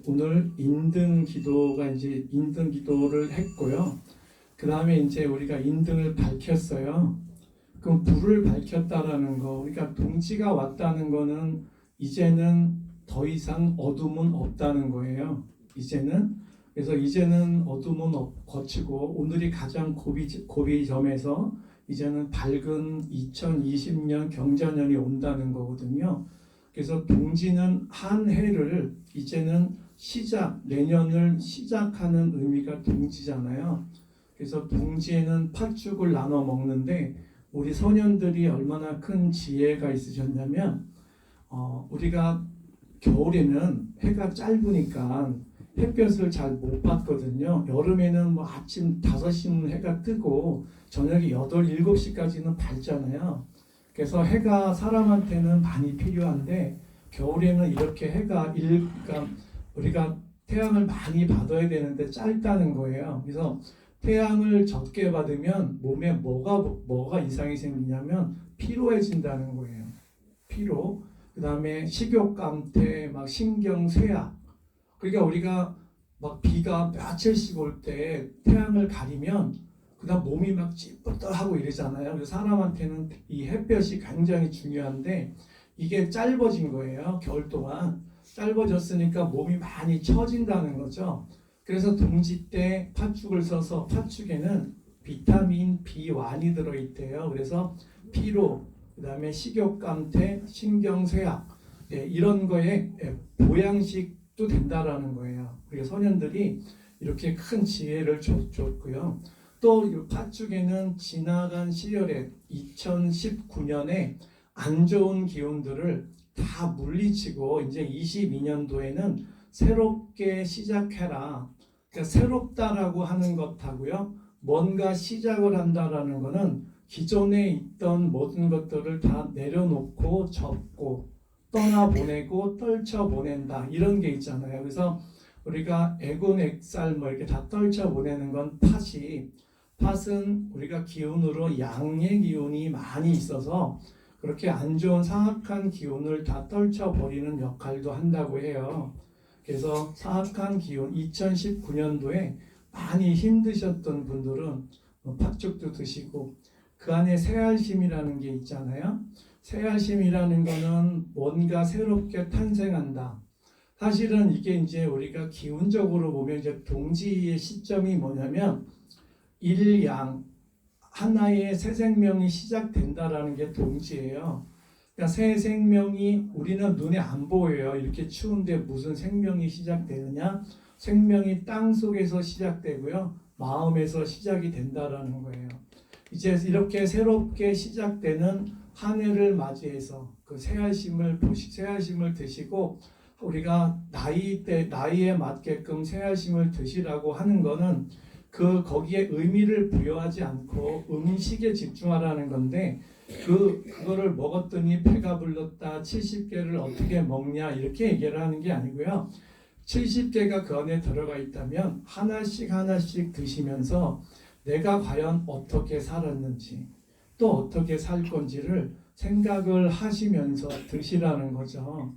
오늘 인등 기도가 이제 인등 기도를 했고요. 그 다음에 이제 우리가 인등을 밝혔어요. 그럼 불을 밝혔다라는 거, 그러니까 동지가 왔다는 거는 이제는 더 이상 어둠은 없다는 거예요. 그래서 이제는 어둠은 거치고 오늘이 가장 고비점에서 이제는 밝은 2020년 경자년이 온다는 거거든요. 그래서 동지는 한 해를 이제는 내년을 시작하는 의미가 동지잖아요. 그래서 동지에는 팥죽을 나눠 먹는데 우리 소년들이 얼마나 큰 지혜가 있으셨냐면 우리가 겨울에는 해가 짧으니까 햇볕을 잘 못 받거든요. 여름에는 뭐 아침 5시면 해가 뜨고 저녁에 8, 7시까지는 밝잖아요. 그래서 해가 사람한테는 많이 필요한데 겨울에는 이렇게 그러니까 우리가 태양을 많이 받아야 되는데 짧다는 거예요. 그래서 태양을 적게 받으면 몸에 뭐가 이상이 생기냐면 피로해진다는 거예요. 피로. 그 다음에 식욕감퇴, 막 신경쇠약. 그러니까 우리가 막 비가 며칠씩 올 때 태양을 가리면 그다음 몸이 막 찌뿌듯하고 이러잖아요. 그래서 사람한테는 이 햇볕이 굉장히 중요한데 이게 짧아진 거예요. 겨울 동안 짧아졌으니까 몸이 많이 처진다는 거죠. 그래서 동지 때 팥죽을 써서 팥죽에는 비타민 B1이 들어있대요. 그래서 피로, 그다음에 식욕감퇴, 신경쇠약 이런 거에 보양식도 된다라는 거예요. 그래서 소년들이 이렇게 큰 지혜를 줬고요. 또 이 팥죽에는 지나간 시절에 2019년에 안 좋은 기운들을 다 물리치고 이제 22년도에는 새롭게 시작해라. 그러니까 새롭다라고 하는 것하고요. 뭔가 시작을 한다라는 것은 기존에 있던 모든 것들을 다 내려놓고 접고 떠나보내고 떨쳐보낸다. 이런 게 있잖아요. 그래서 우리가 애군 액살 뭐 이렇게 다 떨쳐보내는 건 팥은 우리가 기운으로 양의 기운이 많이 있어서 그렇게 안 좋은 사악한 기운을 다 떨쳐버리는 역할도 한다고 해요. 그래서 사악한 기운 2019년도에 많이 힘드셨던 분들은 팥죽도 드시고 그 안에 새알심이라는 게 있잖아요. 새알심이라는 거는 뭔가 새롭게 탄생한다. 사실은 이게 이제 우리가 기운적으로 보면 이제 동지의 시점이 뭐냐면 일양 하나의 새 생명이 시작된다라는 게 동지예요. 그러니까 새 생명이 우리는 눈에 안 보여요. 이렇게 추운데 무슨 생명이 시작되느냐? 생명이 땅 속에서 시작되고요. 마음에서 시작이 된다라는 거예요. 이제 이렇게 새롭게 시작되는 한 해를 맞이해서 그 새알심을 드시고 우리가 나이에 맞게끔 새알심을 드시라고 하는 거는 거기에 의미를 부여하지 않고 음식에 집중하라는 건데 그거를 먹었더니 배가 불렀다 70개를 어떻게 먹냐 이렇게 얘기를 하는 게 아니고요. 70개가 그 안에 들어가 있다면 하나씩 드시면서 내가 과연 어떻게 살았는지 또 어떻게 살 건지를 생각을 하시면서 드시라는 거죠.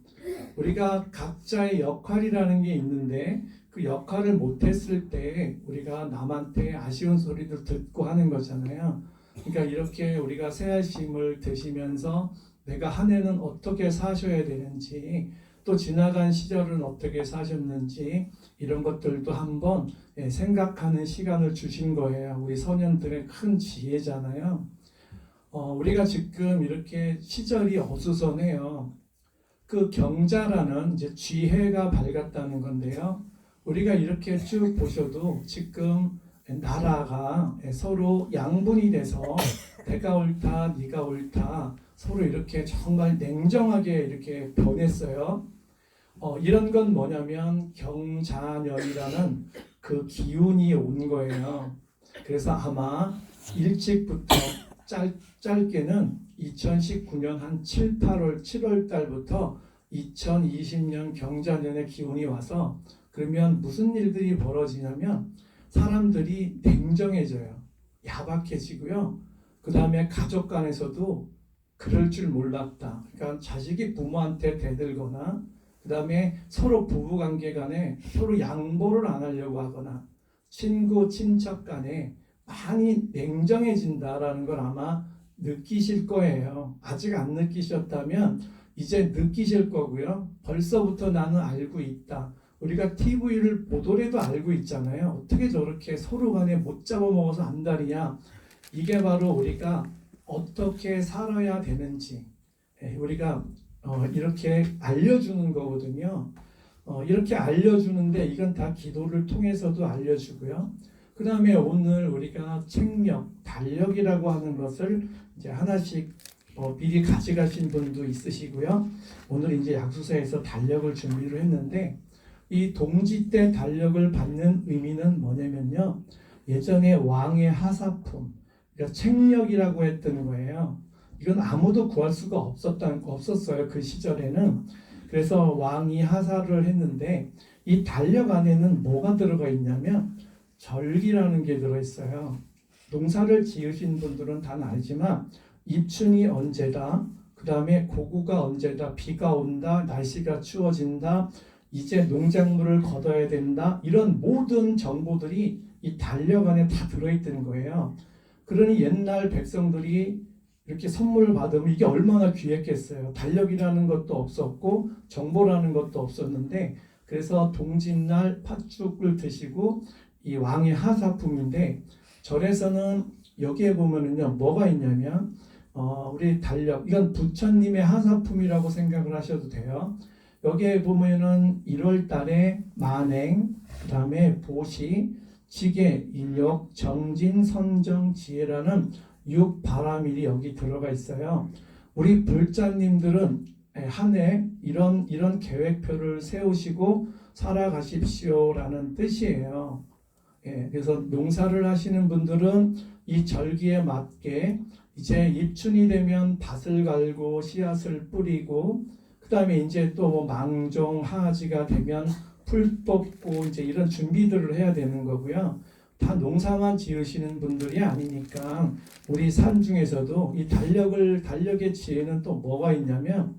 우리가 각자의 역할이라는 게 있는데 그 역할을 못했을 때 우리가 남한테 아쉬운 소리도 듣고 하는 거잖아요. 그러니까 이렇게 우리가 새알심을 드시면서 내가 한 해는 어떻게 사셔야 되는지 또 지나간 시절은 어떻게 사셨는지 이런 것들도 한번 생각하는 시간을 주신 거예요. 우리 소년들의 큰 지혜잖아요. 우리가 지금 이렇게 시절이 어수선해요. 그 경자라는 이제 쥐해가 밝았다는 건데요. 우리가 이렇게 쭉 보셔도 지금 나라가 서로 양분이 돼서 내가 옳다, 네가 옳다 서로 이렇게 정말 냉정하게 이렇게 변했어요. 이런 건 뭐냐면 경자년이라는 그 기운이 온 거예요. 그래서 아마 일찍부터 짧게는 2019년 한 7, 8월, 7월 달부터 2020년 경자년의 기운이 와서 그러면 무슨 일들이 벌어지냐면 사람들이 냉정해져요. 야박해지고요. 그 다음에 가족 간에서도 그럴 줄 몰랐다. 그러니까 자식이 부모한테 대들거나 그 다음에 서로 부부관계 간에 서로 양보를 안 하려고 하거나 친구, 친척 간에 많이 냉정해진다라는 걸 아마 느끼실 거예요. 아직 안 느끼셨다면 이제 느끼실 거고요. 벌써부터 나는 알고 있다. 우리가 TV를 보더라도 알고 있잖아요. 어떻게 저렇게 서로 간에 못 잡아먹어서 안달이야. 이게 바로 우리가 어떻게 살아야 되는지 우리가 이렇게 알려주는 거거든요. 이렇게 알려주는데 이건 다 기도를 통해서도 알려주고요. 그 다음에 오늘 우리가 책력, 달력이라고 하는 것을 이제 하나씩 미리 가져가신 분도 있으시고요. 오늘 이제 약수서에서 달력을 준비를 했는데 이 동지 때 달력을 받는 의미는 뭐냐면요. 예전에 왕의 하사품, 그러니까 책력이라고 했던 거예요. 이건 아무도 구할 수가 없었어요. 그 시절에는. 그래서 왕이 하사를 했는데 이 달력 안에는 뭐가 들어가 있냐면 절기라는 게 들어있어요. 농사를 지으신 분들은 다 알지만 입춘이 언제다, 그 다음에 고구가 언제다, 비가 온다, 날씨가 추워진다, 이제 농작물을 거둬야 된다, 이런 모든 정보들이 이 달력 안에 다 들어있던 거예요. 그러니 옛날 백성들이 이렇게 선물을 받으면 이게 얼마나 귀했겠어요. 달력이라는 것도 없었고 정보라는 것도 없었는데 그래서 동짓날 팥죽을 드시고 이 왕의 하사품인데 절에서는 여기에 보면은요 뭐가 있냐면 우리 달력 이건 부처님의 하사품이라고 생각을 하셔도 돼요. 여기에 보면은 1월 달에 만행, 그 다음에 보시, 지계, 인욕, 정진, 선정, 지혜라는 6바라밀이 여기 들어가 있어요. 우리 불자님들은 한 해 이런 계획표를 세우시고 살아가십시오라는 뜻이에요. 그래서 농사를 하시는 분들은 이 절기에 맞게 이제 입춘이 되면 밭을 갈고 씨앗을 뿌리고 그 다음에 이제 또 망종 하지가 되면 풀 뽑고 이제 이런 준비들을 해야 되는 거고요. 다 농사만 지으시는 분들이 아니니까 우리 삶 중에서도 이 달력의 지혜는 또 뭐가 있냐면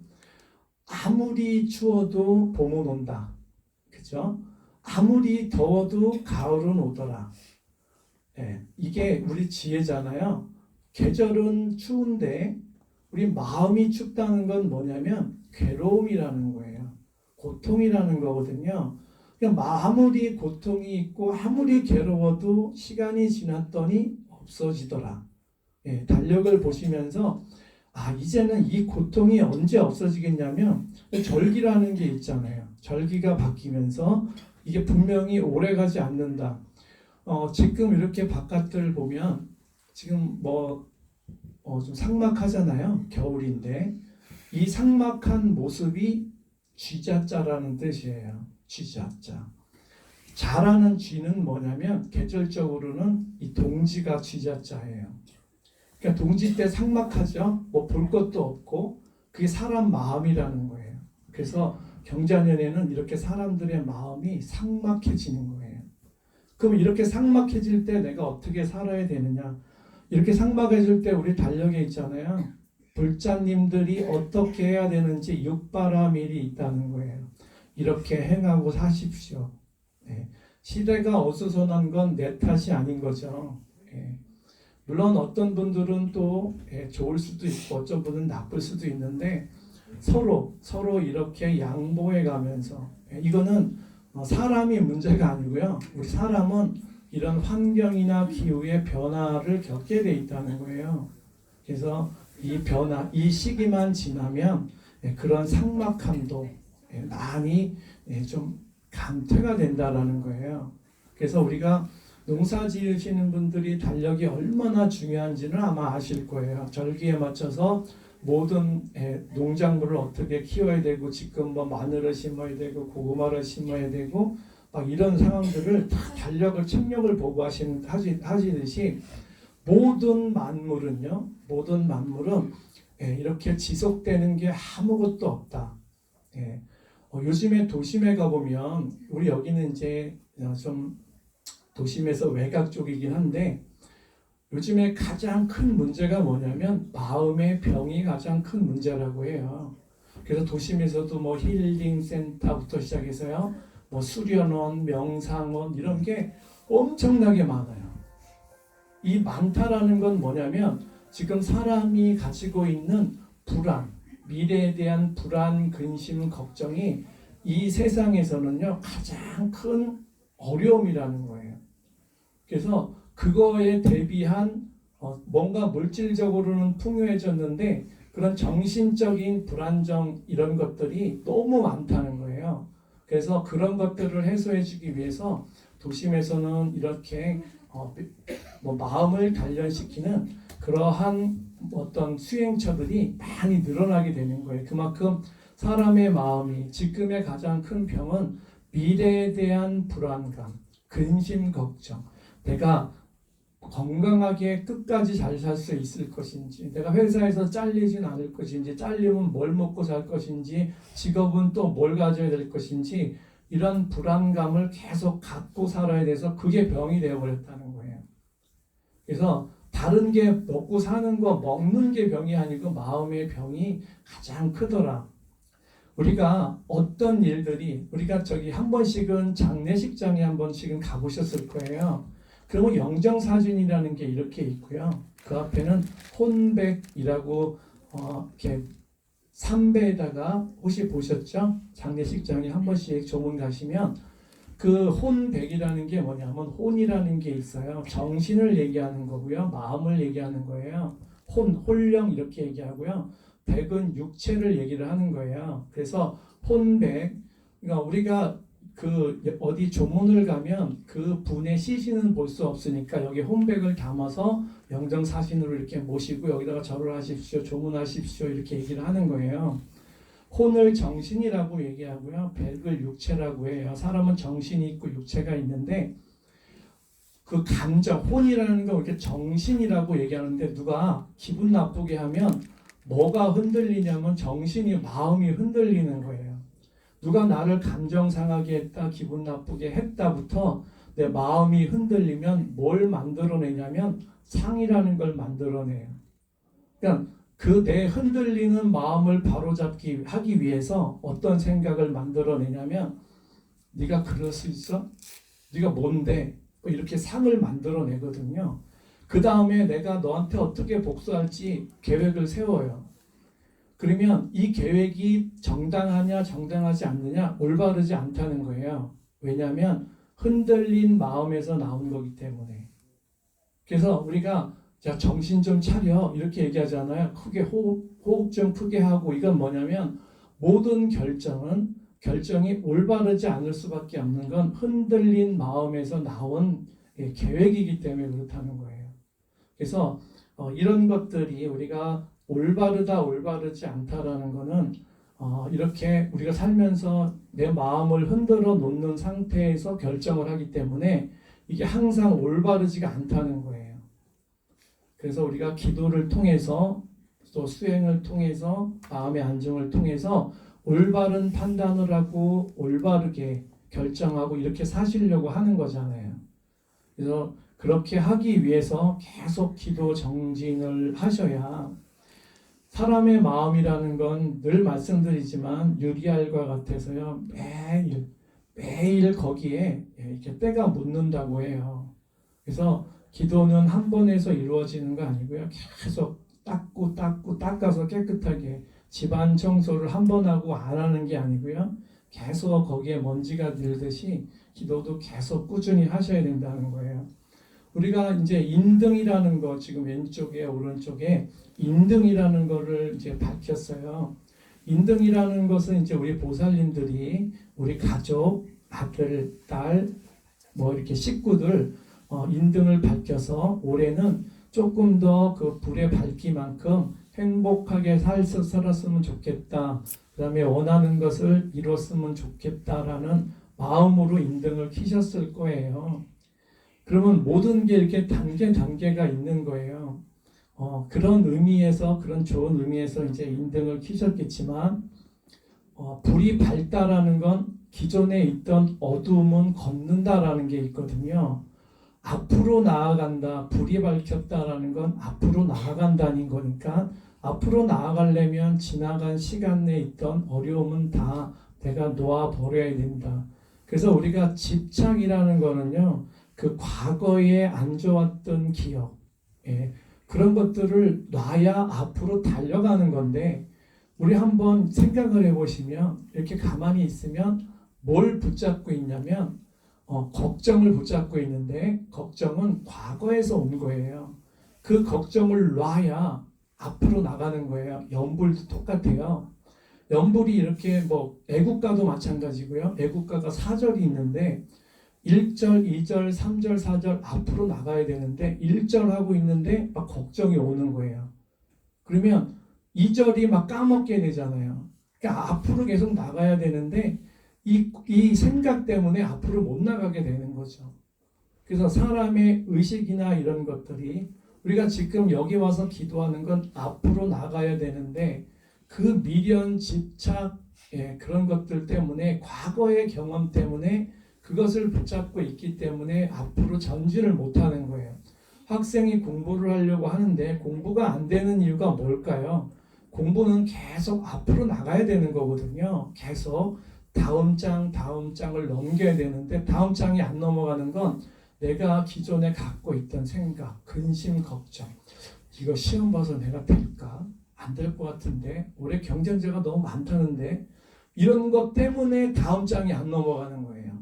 아무리 추워도 봄은 온다. 그죠? 아무리 더워도 가을은 오더라. 이게 우리 지혜잖아요. 계절은 추운데 우리 마음이 춥다는 건 뭐냐면 괴로움이라는 거예요. 고통이라는 거거든요. 그러니까 아무리 고통이 있고 아무리 괴로워도 시간이 지났더니 없어지더라. 달력을 보시면서 이제는 이 고통이 언제 없어지겠냐면 절기라는 게 있잖아요. 절기가 바뀌면서 이게 분명히 오래가지 않는다. 지금 이렇게 바깥을 보면 지금 좀 삭막하잖아요. 겨울인데 이 삭막한 모습이 쥐자자라는 뜻이에요. 쥐자자. 자라는 쥐는 뭐냐면 계절적으로는 이 동지가 쥐자자예요. 그러니까 동지 때 삭막하죠. 볼 것도 없고 그게 사람 마음이라는 거예요. 그래서 경자년에는 이렇게 사람들의 마음이 삭막해지는 거예요. 그럼 이렇게 삭막해질 때 내가 어떻게 살아야 되느냐? 이렇게 삭막해질 때 우리 달력에 있잖아요. 불자님들이 어떻게 해야 되는지 6바라밀이 있다는 거예요. 이렇게 행하고 사십시오. 시대가 어수선한 건 내 탓이 아닌 거죠. 물론 어떤 분들은 또 좋을 수도 있고 어떤 분은 나쁠 수도 있는데 서로 이렇게 양보해 가면서 이거는 사람이 문제가 아니고요. 우리 사람은 이런 환경이나 기후의 변화를 겪게 돼 있다는 거예요. 그래서 이 변화, 이 시기만 지나면 그런 삭막함도 많이 좀 감퇴가 된다라는 거예요. 그래서 우리가 농사 지으시는 분들이 달력이 얼마나 중요한지는 아마 아실 거예요. 절기에 맞춰서 모든 농작물을 어떻게 키워야 되고 지금 마늘을 심어야 되고 고구마를 심어야 되고 막 이런 상황들을 다 달력을 책력을 보고 하시듯이 모든 만물은 이렇게 지속되는 게 아무것도 없다. 요즘에 도심에 가보면 우리 여기는 이제 좀 도심에서 외곽 쪽이긴 한데 요즘에 가장 큰 문제가 뭐냐면 마음의 병이 가장 큰 문제라고 해요. 그래서 도심에서도 뭐 힐링 센터부터 시작해서요, 뭐 수련원, 명상원 이런 게 엄청나게 많아요. 이 많다라는 건 뭐냐면 지금 사람이 가지고 있는 불안, 미래에 대한 불안, 근심, 걱정이 이 세상에서는요 가장 큰 어려움이라는 거예요. 그래서 그거에 대비한 뭔가 물질적으로는 풍요해졌는데 그런 정신적인 불안정 이런 것들이 너무 많다는 거예요. 그래서 그런 것들을 해소해주기 위해서 도심에서는 이렇게 뭐 마음을 단련시키는 그러한 어떤 수행처들이 많이 늘어나게 되는 거예요. 그만큼 사람의 마음이 지금의 가장 큰 병은 미래에 대한 불안감, 근심, 걱정. 내가 건강하게 끝까지 잘 살 수 있을 것인지, 내가 회사에서 잘리진 않을 것인지, 잘리면 뭘 먹고 살 것인지, 직업은 또 뭘 가져야 될 것인지, 이런 불안감을 계속 갖고 살아야 돼서 그게 병이 되어버렸다는 거예요. 그래서 다른 게 먹고 사는 거, 먹는 게 병이 아니고 마음의 병이 가장 크더라. 우리가 어떤 일들이, 우리가 저기 한 번씩은 장례식장에 한 번씩은 가보셨을 거예요. 그리고 영정사진이라는 게 이렇게 있고요. 그 앞에는 혼백이라고 이렇게 삼배에다가 혹시 보셨죠? 장례식장에 한 번씩 조문 가시면 그 혼백이라는 게 뭐냐면 혼이라는 게 있어요. 정신을 얘기하는 거고요. 마음을 얘기하는 거예요. 홀령 이렇게 얘기하고요. 백은 육체를 얘기를 하는 거예요. 그래서 혼백, 그러니까 우리가 그 어디 조문을 가면 그 분의 시신은 볼 수 없으니까 여기 혼백을 담아서 영정사신으로 이렇게 모시고 여기다가 절을 하십시오, 조문하십시오 이렇게 얘기를 하는 거예요. 혼을 정신이라고 얘기하고요, 백을 육체라고 해요. 사람은 정신이 있고 육체가 있는데 그 감정, 혼이라는 거 이렇게 정신이라고 얘기하는데 누가 기분 나쁘게 하면 뭐가 흔들리냐면 정신이, 마음이 흔들리는 거예요. 누가 나를 감정 상하게 했다, 기분 나쁘게 했다부터 내 마음이 흔들리면 뭘 만들어내냐면 상이라는 걸 만들어내요. 그러니까 그 내 흔들리는 마음을 바로잡기 하기 위해서 어떤 생각을 만들어내냐면 네가 그럴 수 있어? 네가 뭔데? 이렇게 상을 만들어내거든요. 그 다음에 내가 너한테 어떻게 복수할지 계획을 세워요. 그러면 이 계획이 정당하냐 정당하지 않느냐 올바르지 않다는 거예요. 왜냐하면 흔들린 마음에서 나온 거기 때문에. 그래서 우리가 자 정신 좀 차려 이렇게 얘기하잖아요. 크게 호흡 좀 크게 하고, 이건 뭐냐면 모든 결정이 올바르지 않을 수밖에 없는 건 흔들린 마음에서 나온 계획이기 때문에 그렇다는 거예요. 그래서 이런 것들이 우리가 올바르다 올바르지 않다라는 거는 이렇게 우리가 살면서 내 마음을 흔들어 놓는 상태에서 결정을 하기 때문에 이게 항상 올바르지가 않다는 거예요. 그래서 우리가 기도를 통해서 또 수행을 통해서 마음의 안정을 통해서 올바른 판단을 하고 올바르게 결정하고 이렇게 사시려고 하는 거잖아요. 그래서 그렇게 하기 위해서 계속 기도 정진을 하셔야, 사람의 마음이라는 건 늘 말씀드리지만 유리알과 같아서요, 매일 거기에 이렇게 때가 묻는다고 해요. 그래서 기도는 한 번에서 이루어지는 거 아니고요, 계속 닦아서 깨끗하게 집안 청소를 한 번 하고 안 하는 게 아니고요, 계속 거기에 먼지가 들듯이 기도도 계속 꾸준히 하셔야 된다는 거예요. 우리가 이제 인등이라는 거, 지금 왼쪽에 오른쪽에 인등이라는 거를 이제 밝혔어요. 인등이라는 것은 이제 우리 보살님들이 우리 가족, 아들, 딸, 뭐 이렇게 식구들 인등을 밝혀서 올해는 조금 더 그 불의 밝기만큼 행복하게 살았으면 좋겠다. 그 다음에 원하는 것을 이뤘으면 좋겠다라는 마음으로 인등을 키셨을 거예요. 그러면 모든 게 이렇게 단계가 있는 거예요. 그런 의미에서, 그런 좋은 의미에서 이제 인등을 키셨겠지만, 불이 밝다라는 건 기존에 있던 어두움은 걷는다라는 게 있거든요. 앞으로 나아간다, 불이 밝혔다라는 건 앞으로 나아간다는 거니까 앞으로 나아가려면 지나간 시간 내에 있던 어려움은 다 내가 놓아버려야 된다. 그래서 우리가 집착이라는 거는요, 그 과거에 안 좋았던 기억, 예, 그런 것들을 놔야 앞으로 달려가는 건데, 우리 한번 생각을 해보시면, 이렇게 가만히 있으면 뭘 붙잡고 있냐면, 걱정을 붙잡고 있는데, 걱정은 과거에서 온 거예요. 그 걱정을 놔야 앞으로 나가는 거예요. 연불도 똑같아요. 연불이 이렇게 뭐 애국가도 마찬가지고요. 애국가가 4절이 있는데 1절, 2절, 3절, 4절 앞으로 나가야 되는데 1절 하고 있는데 막 걱정이 오는 거예요. 그러면 2절이 막 까먹게 되잖아요. 그러니까 앞으로 계속 나가야 되는데 이 생각 때문에 앞으로 못 나가게 되는 거죠. 그래서 사람의 의식이나 이런 것들이 우리가 지금 여기 와서 기도하는 건 앞으로 나가야 되는데 그 미련, 집착, 그런 것들 때문에 과거의 경험 때문에 그것을 붙잡고 있기 때문에 앞으로 전진을 못하는 거예요. 학생이 공부를 하려고 하는데 공부가 안 되는 이유가 뭘까요? 공부는 계속 앞으로 나가야 되는 거거든요. 계속 다음 장을 넘겨야 되는데 다음 장이 안 넘어가는 건 내가 기존에 갖고 있던 생각, 근심, 걱정. 이거 시험 봐서 내가 될까? 안 될 것 같은데 올해 경쟁자가 너무 많다는데 이런 것 때문에 다음 장이 안 넘어가는 거예요.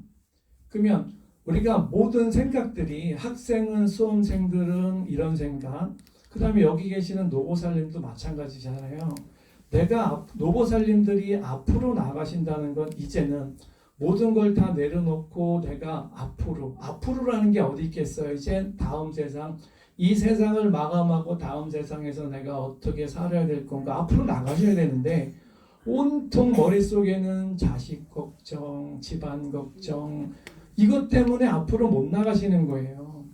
그러면 우리가 모든 생각들이 학생은 수험생들은 이런 생각 그 다음에 여기 계시는 노보살님도 마찬가지잖아요. 내가 노보살님들이 앞으로 나가신다는 건 이제는 모든 걸 다 내려놓고 내가 앞으로라는 게 어디 있겠어요. 이제 다음 세상 이 세상을 마감하고 다음 세상에서 내가 어떻게 살아야 될 건가 앞으로 나가셔야 되는데 온통 머릿속에는 자식 걱정, 집안 걱정 이것 때문에 앞으로 못 나가시는 거예요.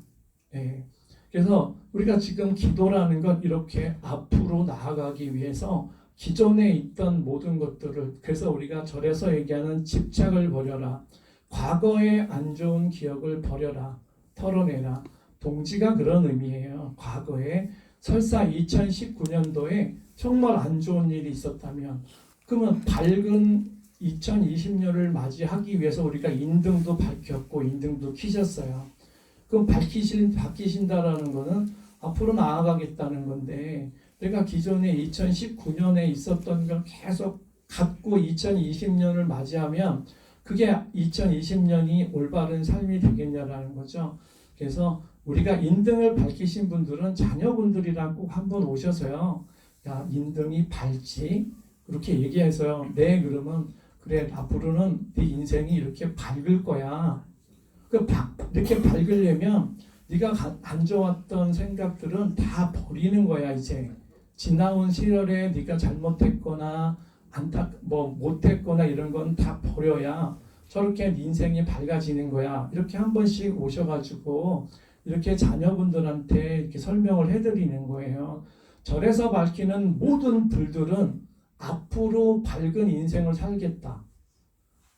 네. 그래서 우리가 지금 기도라는 건 이렇게 앞으로 나아가기 위해서 기존에 있던 모든 것들을 그래서 우리가 절에서 얘기하는 집착을 버려라. 과거의 안 좋은 기억을 버려라. 털어내라. 동지가 그런 의미예요. 과거에 설사 2019년도에 정말 안 좋은 일이 있었다면 그러면 밝은 2020년을 맞이하기 위해서 우리가 인등도 밝혔고 인등도 키셨어요. 그럼 바뀌신다라는 거는 앞으로 나아가겠다는 건데 내가 기존에 2019년에 있었던 걸 계속 갖고 2020년을 맞이하면 그게 2020년이 올바른 삶이 되겠냐라는 거죠. 그래서 우리가 인등을 밝히신 분들은 자녀분들이랑 꼭 한번 오셔서요. 야, 인등이 밝지? 그렇게 얘기해서요. 네, 그러면 그래 앞으로는 네 인생이 이렇게 밝을 거야. 이렇게 밝으려면 네가 안 좋았던 생각들은 다 버리는 거야 이제. 지나온 시절에 네가 잘못했거나 못했거나 이런 건 다 버려야 저렇게 인생이 밝아지는 거야. 이렇게 한 번씩 오셔가지고 이렇게 자녀분들한테 이렇게 설명을 해드리는 거예요. 절에서 밝히는 모든 불들은 앞으로 밝은 인생을 살겠다.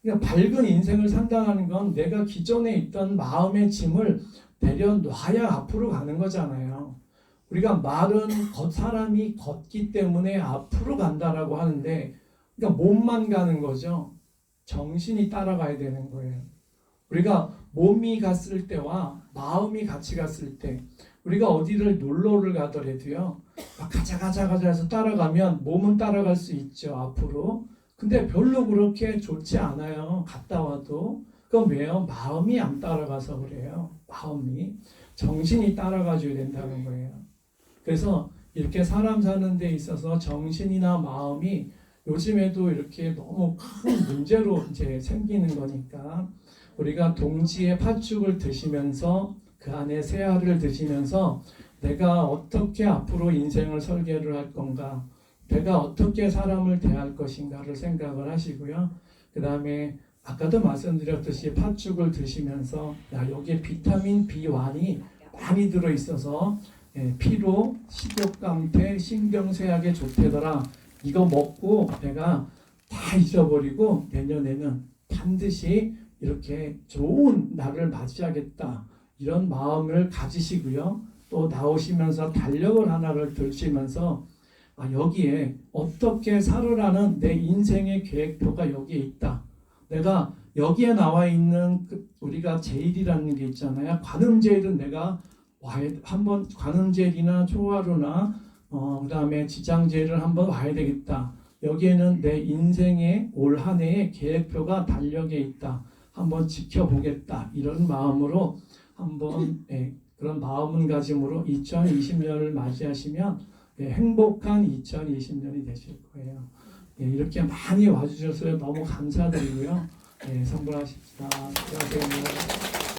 그러니까 밝은 인생을 산다는 건 내가 기존에 있던 마음의 짐을 내려놔야 앞으로 가는 거잖아요. 우리가 말은 사람이 걷기 때문에 앞으로 간다라고 하는데 그러니까 몸만 가는 거죠. 정신이 따라가야 되는 거예요. 우리가 몸이 갔을 때와 마음이 같이 갔을 때 우리가 어디를 놀러를 가더라도요. 가자 해서 따라가면 몸은 따라갈 수 있죠. 앞으로. 근데 별로 그렇게 좋지 않아요. 갔다 와도. 그건 왜요? 마음이 안 따라가서 그래요. 마음이. 정신이 따라가줘야 된다는 거예요. 그래서 이렇게 사람 사는 데 있어서 정신이나 마음이 요즘에도 이렇게 너무 큰 문제로 이제 생기는 거니까 우리가 동지의 팥죽을 드시면서 그 안에 새알을 드시면서 내가 어떻게 앞으로 인생을 설계를 할 건가 내가 어떻게 사람을 대할 것인가를 생각을 하시고요. 그 다음에 아까도 말씀드렸듯이 팥죽을 드시면서 여기에 비타민 B1이 많이 들어있어서 피로, 식욕감퇴, 신경쇠약에 좋대더라. 이거 먹고 내가 다 잊어버리고 내년에는 반드시 이렇게 좋은 날을 맞이하겠다. 이런 마음을 가지시고요. 또 나오시면서 달력을 하나를 들시면서 여기에 어떻게 살으라는 내 인생의 계획표가 여기에 있다. 내가 여기에 나와 있는 우리가 제일이라는 게 있잖아요. 관음제일은 내가 한번 관음제일이나 초하루나 그다음에 지장제일을 한번 와야 되겠다. 여기에는 내 인생의 올 한 해의 계획표가 달력에 있다. 한번 지켜보겠다. 이런 마음으로 한번 그런 마음가짐으로 2020년을 맞이하시면 행복한 2020년이 되실 거예요. 이렇게 많이 와주셔서 너무 감사드리고요. 선물하십시다. 수고하세요.